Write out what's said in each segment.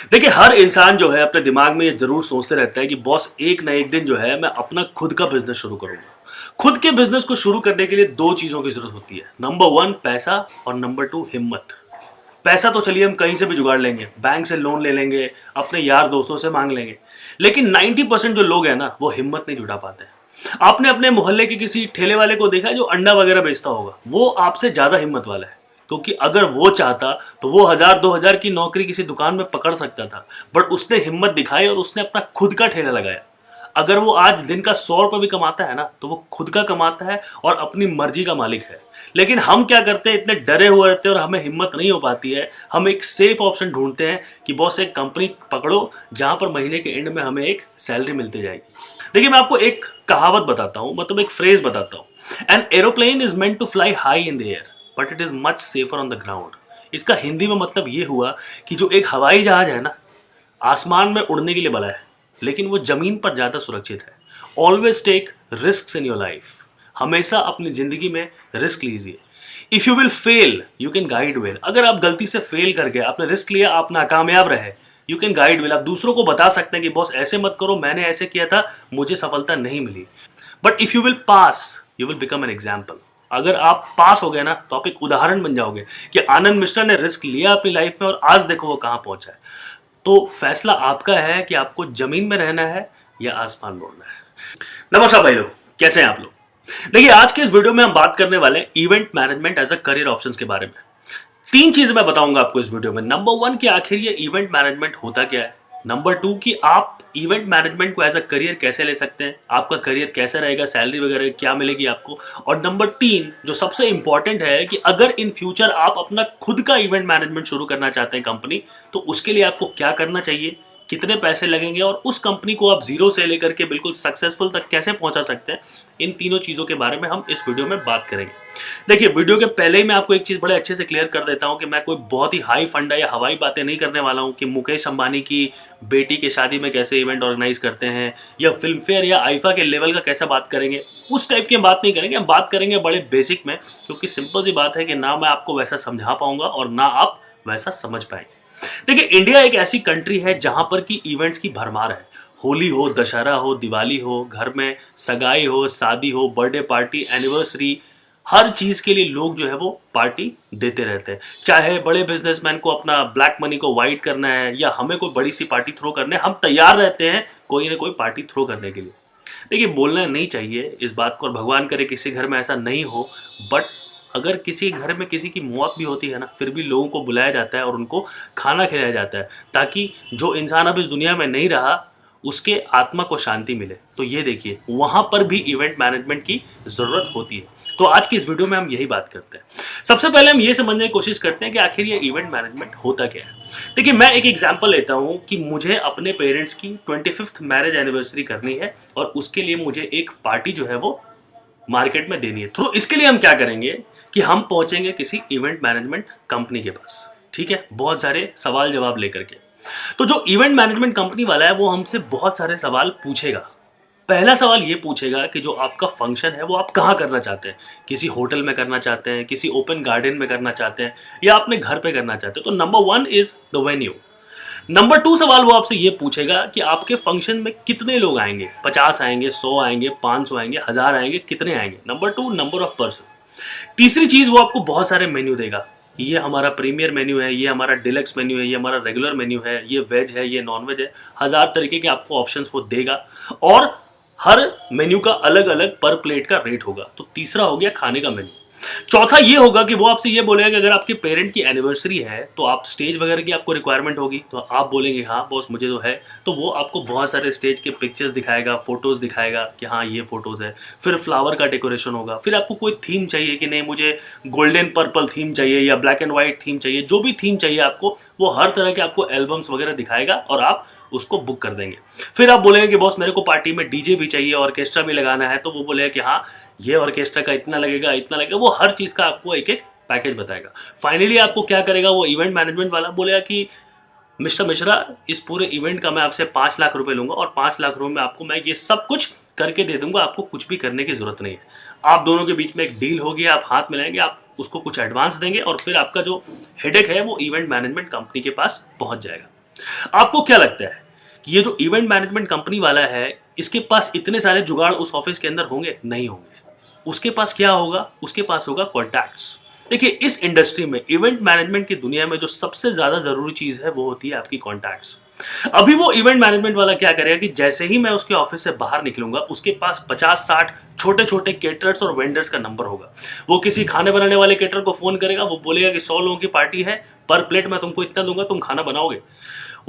देखिए, हर इंसान जो है अपने दिमाग में ये जरूर सोचते रहता है कि बॉस एक ना एक दिन जो है मैं अपना खुद का बिजनेस शुरू करूंगा। खुद के बिजनेस को शुरू करने के लिए दो चीजों की जरूरत होती है। नंबर वन पैसा, और नंबर टू हिम्मत। पैसा तो चलिए हम कहीं से भी जुगाड़ लेंगे, बैंक से लोन ले लेंगे, अपने यार दोस्तों से मांग लेंगे, लेकिन 90% जो लोग हैं ना वो हिम्मत नहीं जुटा पाते हैं। आपने अपने मोहल्ले के किसी ठेले वाले को देखा है जो अंडा वगैरह बेचता होगा, वो आपसे ज्यादा हिम्मत वाला है, क्योंकि अगर वो चाहता तो वो 1000-2000 की नौकरी किसी दुकान में पकड़ सकता था, बट उसने हिम्मत दिखाई और उसने अपना खुद का ठेला लगाया। अगर वो आज दिन का 100 रुपये भी कमाता है ना तो वो खुद का कमाता है और अपनी मर्जी का मालिक है। लेकिन हम क्या करते हैं, इतने डरे हुए रहते हैं और हमें हिम्मत नहीं हो पाती है। हम एक सेफ ऑप्शन ढूंढते हैं कि बॉस एक कंपनी पकड़ो जहां पर महीने के एंड में हमें एक सैलरी मिलती जाएगी। देखिए, मैं आपको एक कहावत बताता हूं, मतलब एक फ्रेज बताता हूं। An aeroplane is meant to fly high in the air but it is much safer on the ground. इसका हिंदी में मतलब ये हुआ कि जो एक हवाई जहाज है ना, आसमान में उड़ने के लिए बना है, लेकिन वो जमीन पर ज्यादा सुरक्षित है। Always take risk in your life. हमेशा अपनी जिंदगी में रिस्क लीजिए। If you will fail you can guide well. अगर आप गलती से फेल कर गए, आपने रिस्क लिया, आप नाकामयाब रहे, यू कैन गाइड वेल। आप दूसरों को बता सकते हैं कि बॉस ऐसे मत करो, मैंने ऐसे किया था, मुझे सफलता नहीं मिली। But if you will pass you will become an example. अगर आप पास हो गए ना तो आप एक उदाहरण बन जाओगे कि आनंद मिश्रा ने रिस्क लिया अपनी लाइफ में और आज देखो वो कहां पहुंचा है। तो फैसला आपका है कि आपको जमीन में रहना है या आसमान में उड़ना है। नमस्कार भाई लोग, कैसे हैं आप लोग। देखिए, आज के इस वीडियो में हम बात करने वाले हैं event management as a career options के बारे में। तीन चीजें मैं बताऊंगा आपको इस वीडियो में। नंबर वन कि आखिर ये इवेंट मैनेजमेंट होता क्या है। नंबर टू कि आप इवेंट मैनेजमेंट को एज अ करियर कैसे ले सकते हैं, आपका करियर कैसे रहेगा, सैलरी वगैरह क्या मिलेगी आपको। और नंबर तीन जो सबसे इंपॉर्टेंट है कि अगर इन फ्यूचर आप अपना खुद का इवेंट मैनेजमेंट शुरू करना चाहते हैं कंपनी, तो उसके लिए आपको क्या करना चाहिए, कितने पैसे लगेंगे और उस कंपनी को आप जीरो से लेकर के बिल्कुल सक्सेसफुल तक कैसे पहुंचा सकते हैं। इन तीनों चीजों के बारे में हम इस वीडियो में बात करेंगे। देखिए, वीडियो के पहले ही मैं आपको एक चीज बड़े अच्छे से क्लियर कर देता हूं कि मैं कोई बहुत ही हाई फंडा या हवाई बातें नहीं करने वाला हूं कि मुकेश अंबानी की बेटी की शादी में कैसे इवेंट ऑर्गेनाइज करते हैं या फिल्म फेयर या आईफा के लेवल का कैसा बात करेंगे। उस टाइप की हम बात नहीं करेंगे, हम बात करेंगे बड़े बेसिक में, क्योंकि सिंपल सी बात है कि ना मैं आपको वैसा समझा पाऊंगा और ना आप वैसा समझ पाएंगे। देखिए, इंडिया एक ऐसी कंट्री है जहां पर की इवेंट्स की भरमार है। होली हो, दशहरा हो, दिवाली हो, घर में सगाई हो, शादी हो, बर्थडे पार्टी, एनिवर्सरी, हर चीज के लिए लोग जो है वो पार्टी देते रहते हैं। चाहे बड़े बिजनेसमैन को अपना ब्लैक मनी को वाइट करना है या हमें कोई बड़ी सी पार्टी थ्रो करना है, हम तैयार रहते हैं कोई ना कोई पार्टी थ्रो करने के लिए। देखिए, बोलना नहीं चाहिए इस बात को और भगवान करे किसी घर में ऐसा नहीं हो, बट अगर किसी घर में किसी की मौत भी होती है ना, फिर भी लोगों को बुलाया जाता है और उनको खाना खिलाया जाता है, ताकि जो इंसान अब इस दुनिया में नहीं रहा उसके आत्मा को शांति मिले। तो ये देखिए, वहां पर भी इवेंट मैनेजमेंट की जरूरत होती है। तो आज की इस वीडियो में हम यही बात करते हैं। सबसे पहले हम ये समझने की कोशिश करते हैं कि आखिर ये इवेंट मैनेजमेंट होता क्या है। देखिए, मैं एक एग्जांपल लेता हूं कि मुझे अपने पेरेंट्स की 25th मैरिज एनिवर्सरी करनी है और उसके लिए मुझे एक पार्टी जो है वो मार्केट में देनी है। तो इसके लिए हम क्या करेंगे कि हम पहुंचेंगे किसी इवेंट मैनेजमेंट कंपनी के पास, ठीक है, बहुत सारे सवाल जवाब लेकर के। तो जो इवेंट मैनेजमेंट कंपनी वाला है वो हमसे बहुत सारे सवाल पूछेगा। पहला सवाल ये पूछेगा कि जो आपका फंक्शन है वो आप कहाँ करना चाहते हैं। किसी होटल में करना चाहते हैं, किसी ओपन गार्डन में करना चाहते हैं, या अपने घर पे करना चाहते हैं। तो number one is the venue. Number two सवाल वो आपसे ये पूछेगा कि आपके फंक्शन में कितने लोग आएंगे, 50 आएंगे, 100 आएंगे, 500 आएंगे, 1000 आएंगे, कितने आएंगे। Number two, number of person. तीसरी चीज, वो आपको बहुत सारे मेन्यू देगा। ये हमारा प्रीमियर मेन्यू है, ये हमारा डिलक्स मेन्यू है, ये हमारा रेगुलर मेन्यू है, ये वेज है, ये नॉन वेज है। 1000 तरीके के आपको ऑप्शंस वो देगा और हर मेन्यू का अलग अलग पर प्लेट का रेट होगा। तो तीसरा हो गया खाने का मेन्यू। चौथा ये होगा कि वो आपसे ये बोलेगा कि अगर आपके पेरेंट की एनिवर्सरी है तो आप स्टेज वगैरह की आपको रिक्वायरमेंट होगी, तो आप बोलेंगे हाँ बॉस मुझे तो है। तो वो आपको बहुत सारे स्टेज के पिक्चर्स दिखाएगा, फोटोज दिखाएगा कि हाँ ये फोटोज है। फिर फ्लावर का डेकोरेशन होगा। फिर आपको कोई थीम चाहिए कि नहीं मुझे गोल्डन पर्पल थीम चाहिए या ब्लैक एंड व्हाइट थीम चाहिए, जो भी थीम चाहिए आपको, वो हर तरह के आपको एल्बम्स वगैरह दिखाएगा और आप उसको बुक कर देंगे। फिर आप बोलेंगे कि बॉस मेरे को पार्टी में डीजे भी चाहिए, ऑर्केस्ट्रा भी लगाना है, तो वो बोलेगा कि हाँ ये ऑर्केस्ट्रा का इतना लगेगा, इतना लगेगा। वो हर चीज का आपको एक एक पैकेज बताएगा। फाइनली आपको क्या करेगा वो इवेंट मैनेजमेंट वाला, बोलेगा कि मिस्टर मिश्रा इस पूरे इवेंट का मैं आपसे 5 लाख रुपए लूंगा और 5 लाख रुपए में आपको मैं ये सब कुछ करके दे दूंगा, आपको कुछ भी करने की जरूरत नहीं है। आप दोनों के बीच में एक डील होगी, आप हाथ मिलाएंगे, आप उसको कुछ एडवांस देंगे और फिर आपका जो हेडेक है वो इवेंट मैनेजमेंट कंपनी के पास पहुंच जाएगा। आपको क्या लगता है कि ये जो इवेंट मैनेजमेंट कंपनी वाला है, इसके पास इतने सारे जुगाड़ उस ऑफिस के अंदर होंगे? नहीं होंगे। उसके पास क्या होगा? उसके पास होगा कॉन्टैक्ट्स। देखिए, इस इंडस्ट्री में, इवेंट मैनेजमेंट की दुनिया में जो सबसे ज्यादा जरूरी चीज है वो होती है आपकी कॉन्टैक्ट्स। अभी वो इवेंट मैनेजमेंट वाला क्या करेगा कि जैसे ही मैं उसके ऑफिस से बाहर निकलूंगा, उसके पास 50-60 छोटे छोटे केटरर्स और वेंडर्स का नंबर होगा। वो किसी खाने बनाने वाले केटर को फोन करेगा, वो बोलेगा कि 100 लोगों की पार्टी है, पर प्लेट मैं तुमको इतना दूंगा, तुम खाना बनाओगे।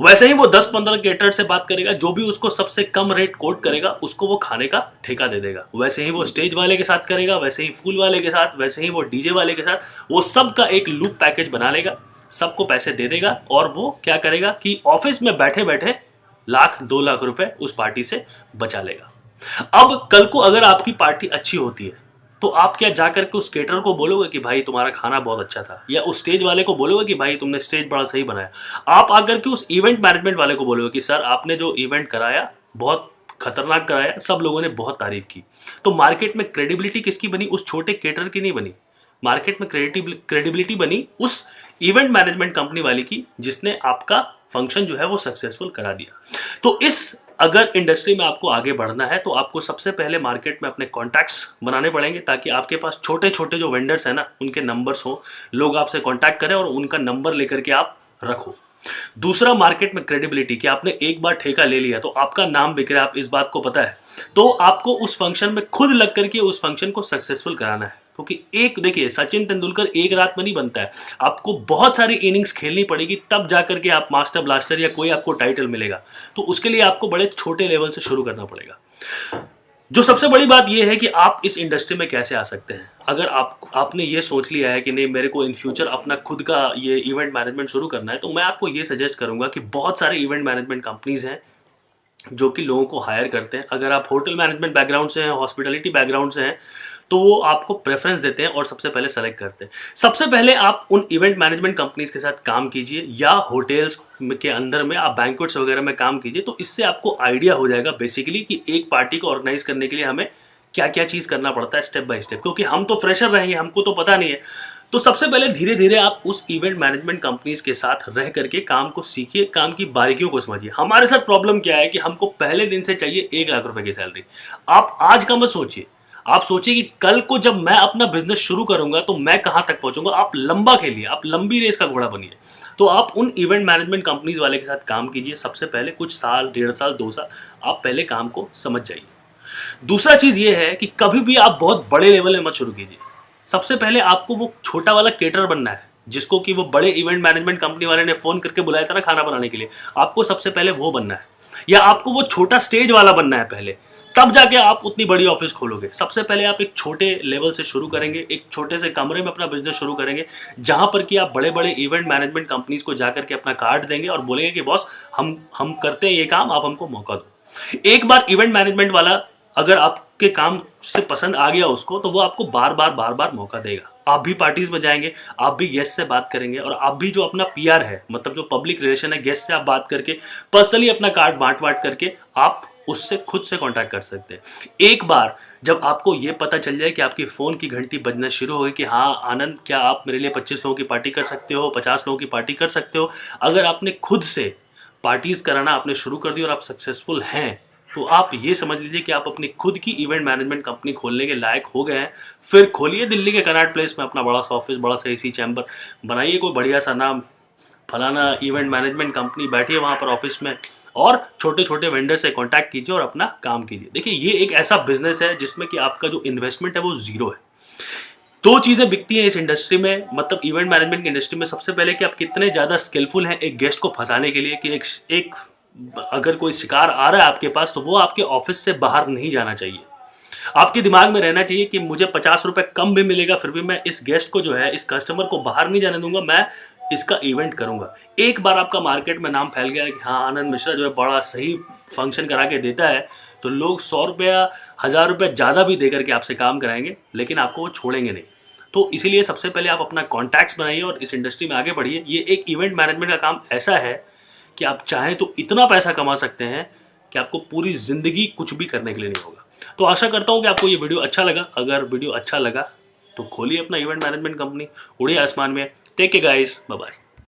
वैसे ही वो 10-15 केटर से बात करेगा, जो भी उसको सबसे कम रेट कोट करेगा उसको वो खाने का ठेका दे देगा। वैसे ही वो स्टेज वाले के साथ करेगा, वैसे ही फूल वाले के साथ, वैसे ही वो डीजे वाले के साथ, वो सबका एक लूप पैकेज बना लेगा, सबको पैसे दे देगा और वो क्या करेगा कि ऑफिस में बैठे बैठे 1-2 लाख रुपए उस पार्टी से बचा लेगा। अब कल को अगर आपकी पार्टी अच्छी होती है तो आप क्या जाकर के उस केटर को बोलोगे कि भाई तुम्हारा खाना बहुत अच्छा था, या उस स्टेज वाले को बोलोगे कि भाई तुमने स्टेज बड़ा सही बनाया? आप आकर के उस इवेंट मैनेजमेंट वाले को बोलोगे कि सर आपने जो इवेंट कराया बहुत खतरनाक कराया, सब लोगों ने बहुत तारीफ की। तो मार्केट में क्रेडिबिलिटी किसकी बनी? उस छोटे केटर की नहीं बनी। मार्केट में क्रेडिबिलिटी बनी उस इवेंट मैनेजमेंट कंपनी वाली की, जिसने आपका फंक्शन जो है वो सक्सेसफुल करा दिया। तो इस अगर इंडस्ट्री में आपको आगे बढ़ना है तो आपको सबसे पहले मार्केट में अपने कॉन्टैक्ट्स बनाने पड़ेंगे, ताकि आपके पास छोटे छोटे जो वेंडर्स हैं ना, उनके नंबर्स हो, लोग आपसे कॉन्टैक्ट करें और उनका नंबर लेकर के आप रखो। दूसरा, मार्केट में क्रेडिबिलिटी, कि आपने एक बार ठेका ले लिया तो आपका नाम बिक रहा है, आप इस बात को पता है, तो आपको उस फंक्शन में खुद लग करके उस फंक्शन को सक्सेसफुल कराना है। क्योंकि एक देखिए, सचिन तेंदुलकर एक रात में नहीं बनता है, आपको बहुत सारी इनिंग्स खेलनी पड़ेगी, तब जाकर के आप मास्टर ब्लास्टर या कोई आपको टाइटल मिलेगा। तो उसके लिए आपको बड़े छोटे लेवल से शुरू करना पड़ेगा। जो सबसे बड़ी बात यह है कि आप इस इंडस्ट्री में कैसे आ सकते हैं। अगर आपने ये सोच लिया है कि नहीं, मेरे को इन फ्यूचर अपना खुद का ये इवेंट मैनेजमेंट शुरू करना है, तो मैं आपको ये सजेस्ट करूंगा कि बहुत सारे इवेंट मैनेजमेंट कंपनीज हैं जो कि लोगों को हायर करते हैं। अगर आप होटल मैनेजमेंट बैकग्राउंड से हैं, हॉस्पिटलिटी बैकग्राउंड से हैं, तो वो आपको प्रेफरेंस देते हैं और सबसे पहले सेलेक्ट करते हैं। सबसे पहले आप उन इवेंट मैनेजमेंट कंपनीज के साथ काम कीजिए, या होटल्स के अंदर में आप बैंक्वेट्स वगैरह में काम कीजिए। तो इससे आपको आइडिया हो जाएगा बेसिकली कि एक पार्टी को ऑर्गेनाइज करने के लिए हमें क्या क्या चीज़ करना पड़ता है स्टेप बाय स्टेप, क्योंकि हम तो फ्रेशर रहेंगे, हमको तो पता नहीं है। तो सबसे पहले धीरे धीरे आप उस इवेंट मैनेजमेंट कंपनीज के साथ रह करके काम को सीखिए, काम की बारीकियों को समझिए। हमारे साथ प्रॉब्लम क्या है कि हमको पहले दिन से चाहिए 1 लाख रुपए की सैलरी। आप आज का मत सोचिए, आप सोचिए कि कल को जब मैं अपना बिजनेस शुरू करूंगा तो मैं कहां तक पहुंचूंगा। आप लंबा खेलिए, आप लंबी रेस का घोड़ा बनिए। तो आप उन इवेंट मैनेजमेंट कंपनीज वाले के साथ काम कीजिए। सबसे पहले कुछ साल, 1.5 साल, 2 साल आप पहले काम को समझ जाइए। दूसरा चीज ये है कि कभी भी आप बहुत बड़े लेवल में मत शुरू कीजिए। सबसे पहले आपको वो छोटा वाला केटर बनना है, जिसको कि वो बड़े इवेंट मैनेजमेंट कंपनी वाले ने फोन करके बुलाया था ना खाना बनाने के लिए, आपको सबसे पहले वो बनना है। या आपको वो छोटा स्टेज वाला बनना है पहले, तब जाके आप उतनी बड़ी ऑफिस खोलोगे। सबसे पहले आप एक छोटे लेवल से शुरू करेंगे, एक छोटे से कमरे में अपना बिजनेस शुरू करेंगे, जहां पर कि आप बड़े बड़े इवेंट मैनेजमेंट कंपनीज को जाकर के अपना कार्ड देंगे और बोलेंगे कि बॉस हम करते हैं ये काम, आप हमको मौका दो। एक बार इवेंट मैनेजमेंट वाला अगर आपके काम से पसंद आ गया उसको, तो वो आपको बार बार मौका देगा। आप भी पार्टीज में जाएंगे, आप भी गेस्ट से बात करेंगे, और आप भी जो अपना पीआर है, मतलब जो पब्लिक रिलेशन है, गेस्ट से आप बात करके पर्सनली अपना कार्ड बांट करके आप उससे खुद से कांटेक्ट कर सकते हैं। एक बार जब आपको ये पता चल जाए कि आपकी फोन की घंटी बजना शुरू होगी कि हाँ आनंद, क्या आप मेरे लिए 25 लोगों की पार्टी कर सकते हो, 50 लोगों की पार्टी कर सकते हो, अगर आपने खुद से पार्टीज कराना आपने शुरू कर दी और आप सक्सेसफुल हैं, तो आप ये समझ लीजिए कि आप अपनी खुद की इवेंट मैनेजमेंट कंपनी खोलने के लायक हो गए हैं। फिर खोलिए दिल्ली के कनॉट प्लेस में अपना बड़ा सा ऑफिस, बड़ा सा एसी चैम्बर बनाइए, कोई बढ़िया सा नाम, फलाना इवेंट मैनेजमेंट कंपनी, बैठिए वहाँ पर ऑफिस में और छोटे छोटे वेंडर से कांटेक्ट कीजिए और अपना काम कीजिए। देखिए, ये एक ऐसा बिजनेस है जिसमें कि आपका जो इन्वेस्टमेंट है वो जीरो है। 2 चीज़ें बिकती हैं इस इंडस्ट्री में, मतलब इवेंट मैनेजमेंट की इंडस्ट्री में। सबसे पहले कि आप कितने ज़्यादा स्किलफुल हैं एक गेस्ट को फंसाने के लिए, कि एक अगर कोई शिकार आ रहा है आपके पास तो वो आपके ऑफिस से बाहर नहीं जाना चाहिए। आपके दिमाग में रहना चाहिए कि मुझे 50 रुपए कम भी मिलेगा, फिर भी मैं इस गेस्ट को जो है, इस कस्टमर को बाहर नहीं जाने दूंगा, मैं इसका इवेंट करूंगा। एक बार आपका मार्केट में नाम फैल गया है कि हाँ आनंद मिश्रा जो है बड़ा सही फंक्शन करा के देता है, तो लोग 100 रुपया, 1000 रुपया ज़्यादा भी देकर के आपसे काम कराएंगे, लेकिन आपको वो छोड़ेंगे नहीं। तो इसीलिए सबसे पहले आप अपना कॉन्टैक्ट्स बनाइए और इस इंडस्ट्री में आगे बढ़िए। ये एक इवेंट मैनेजमेंट का काम ऐसा है कि आप चाहें तो इतना पैसा कमा सकते हैं कि आपको पूरी जिंदगी कुछ भी करने के लिए नहीं होगा। तो आशा करता हूं कि आपको ये वीडियो अच्छा लगा। अगर वीडियो अच्छा लगा तो खोलिए अपना इवेंट मैनेजमेंट कंपनी, उड़िए आसमान में। Take care guys, bye bye.